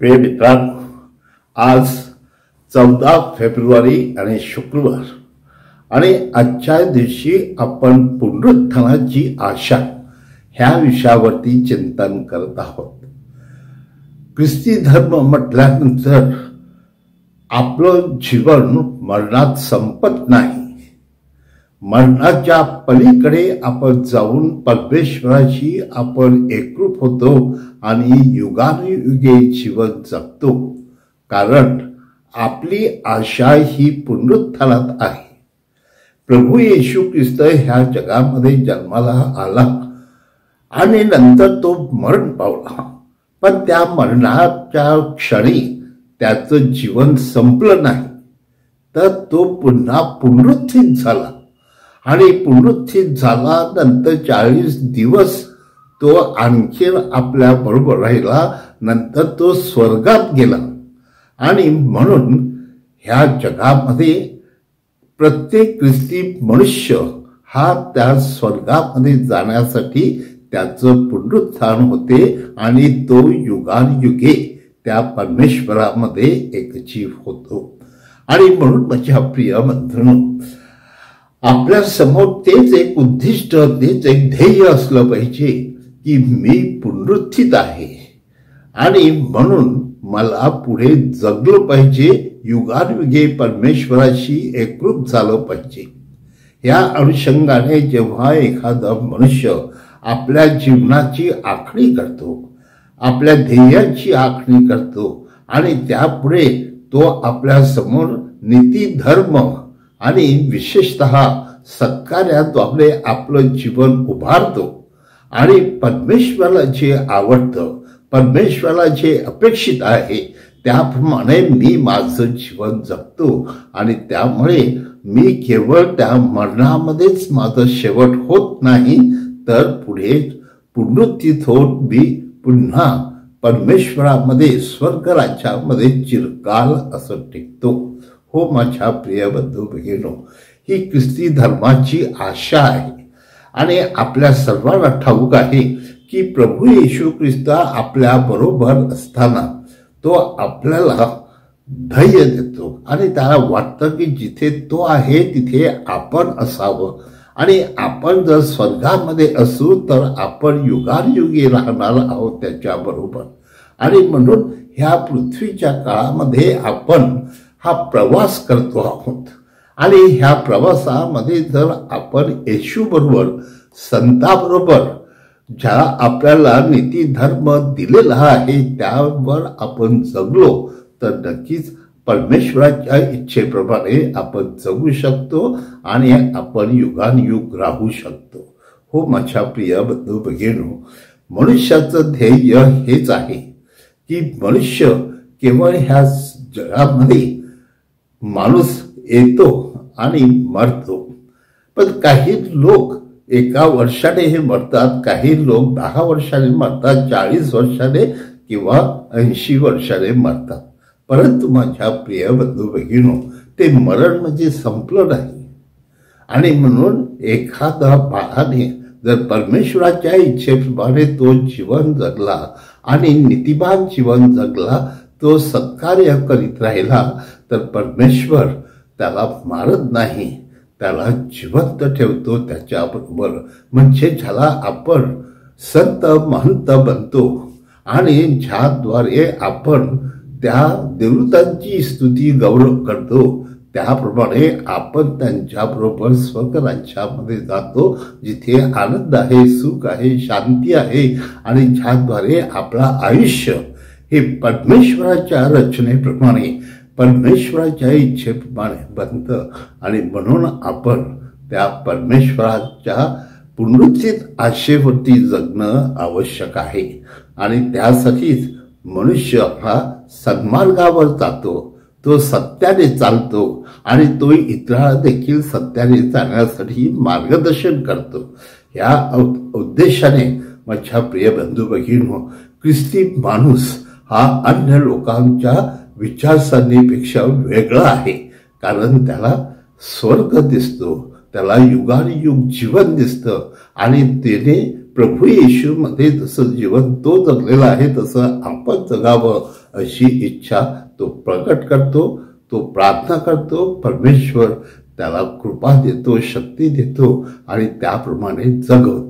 प्रिय मित्रांनो, आज 14 फेब्रुवारी आणि शुक्रवार आणि आजच्या दिवशी आपण पुनरुत्थानाची आशा ह्या विषयावरती चिंतन करत आहोत. ख्रिस्ती धर्म म्हटल्यानंतर आपलं जीवन मरणात संपत नाही. मरणाच्या पलीकडे आपण जाऊन परमेश्वराशी आपण एकरूप होतो आणि युगानुयुगे जीवन जगतो, कारण आपली आशा ही पुनरुत्थानात आहे. प्रभू येशू ख्रिस्त ह्या जगामध्ये जन्माला आला आणि नंतर तो मरण पावला, पण त्या मरणाच्या क्षणी त्याचं जीवन संपलं नाही, तर तो पुन्हा पुनरुत्थित झाला आणि पुनरुत्थित झाला. नंतर 40 दिवस तो आणखी आपल्या बरोबर राहिला. नंतर तो स्वर्गात गेला आणि म्हणून ह्या जगामध्ये प्रत्येक ख्रिस्ती मनुष्य हा त्या स्वर्गामध्ये जाण्यासाठी त्याचं पुनरुत्थान होते आणि तो युगानुयुगे त्या परमेश्वरामध्ये एकजीव होतो. आणि म्हणून माझ्या प्रिय बंधूंनो, आपल्या समोर तेच एक उद्दिष्ट, तेच एक ध्येय असलं पाहिजे की मी पुनरुत्थित आहे आणि म्हणून मला पुढे जगलं पाहिजे, युगानुयुगे परमेश्वराशी एकरूप झालं पाहिजे. या अनुषंगाने जेव्हा एखादा मनुष्य आपल्या जीवनाची आखणी करतो, आपल्या ध्येयाची आखणी करतो आणि त्यापुढे तो आपल्या समोर नीती, धर्म आणि विशेषतः सत्कार्याद्वारे आपलं जीवन उभारतो आणि परमेश्वराला जे आवडतं, परमेश्वराला जे अपेक्षित आहे त्याप्रमाणे मी माझं जीवन जगतो आणि त्यामुळे मी केवळ त्या मरणामध्येच माझं शेवट होत नाही, तर पुढे पुनरुत्थित होऊन मी पुन्हा परमेश्वरामध्ये स्वर्ग राज्यामध्ये चिरकाल असं टिकतो. हो माझ्या प्रिय बंधू भगिनींनो, ही ख्रिस्ती धर्माची आशा आहे आणि आपल्या सर्वांना ठाऊक आहे की प्रभू येशू ख्रिस्त आपल्या बरोबर असताना तो आपल्याला धैर्य देतो आणि त्याला वाटतं की जिथे तो आहे तिथे आपण असावं आणि आपण जर स्वर्गामध्ये असू तर आपण युगानुयुगे राहणार आहोत त्याच्याबरोबर. आणि म्हणून ह्या पृथ्वीच्या काळामध्ये आपण हा प्रवास करतो आहोत आणि ह्या प्रवासामध्ये जर आपण येशू बरोबर, संताबरोबर ज्या आपल्याला नीती धर्म दिलेला आहे त्यावर आपण जगलो तर नक्कीच परमेश्वराच्या इच्छेप्रमाणे आपण जगू शकतो आणि आपण युगानुयुग राहू शकतो. हो माझ्या प्रिय बंधू भगिनींनो, मनुष्याचं ध्येय हेच आहे की मनुष्य केवळ ह्या जगामध्ये माणूस येतो आणि मरतो, पण काही लोक 1 वर्षाने हे मरतात, काही लोक 10 वर्षाने मरतात, 40 वर्षाने किंवा 80 वर्षाने मरतात. परंतु माझ्या प्रिय बंधू भगिनींनो, ते मरण म्हणजे संपलं नाही. आणि म्हणून एखादा बाळाने जर परमेश्वराच्या इच्छेप्रमाणे तो जीवन जगला आणि नीतिमान जीवन जगला, तो सत्कार्य करीत राहिला, तर परमेश्वर त्याला मारत नाही, त्याला जिवंत ठेवतो त्याच्याबरोबर. म्हणजे ज्याला आपण संत महंत बनतो आणि ज्याद्वारे आपण त्या देवदूतांची स्तुती गौरव करतो, त्याप्रमाणे आपण त्यांच्याबरोबर स्वर्ग राज्यामध्ये जातो, जिथे आनंद आहे, सुख आहे, शांती आहे आणि ज्याद्वारे आपलं आयुष्य हे परमेश्वराच्या रचनेप्रमाणे, परमेश्वराच्या इच्छेप्रमाणे बनतं. आणि म्हणून आपण त्या परमेश्वराच्या पुनरुत्थित आशेवरती जगणं आवश्यक आहे आणि त्यासाठीच मनुष्य हा सन्मार्गावर जातो, तो सत्याने चालतो आणि तो इतरांना देखील सत्याने चालण्यासाठी मार्गदर्शन करतो. या उद्देशाने माझ्या प्रिय बंधू भगिनींनो, ख्रिस्ती माणूस हा अन्य लोकांच्या विचारसरणीपेक्षा वेगळा आहे, कारण त्याला स्वर्ग दिसतो, त्याला युगानुयुग जीवन दिसतं आणि त्याने प्रभू येशूमध्ये जसं जीवन तो जगलेला आहे तसं आपण जगावं अशी इच्छा तो प्रकट करतो, तो प्रार्थना करतो, परमेश्वर त्याला कृपा देतो, शक्ती देतो आणि त्याप्रमाणे जगवतो.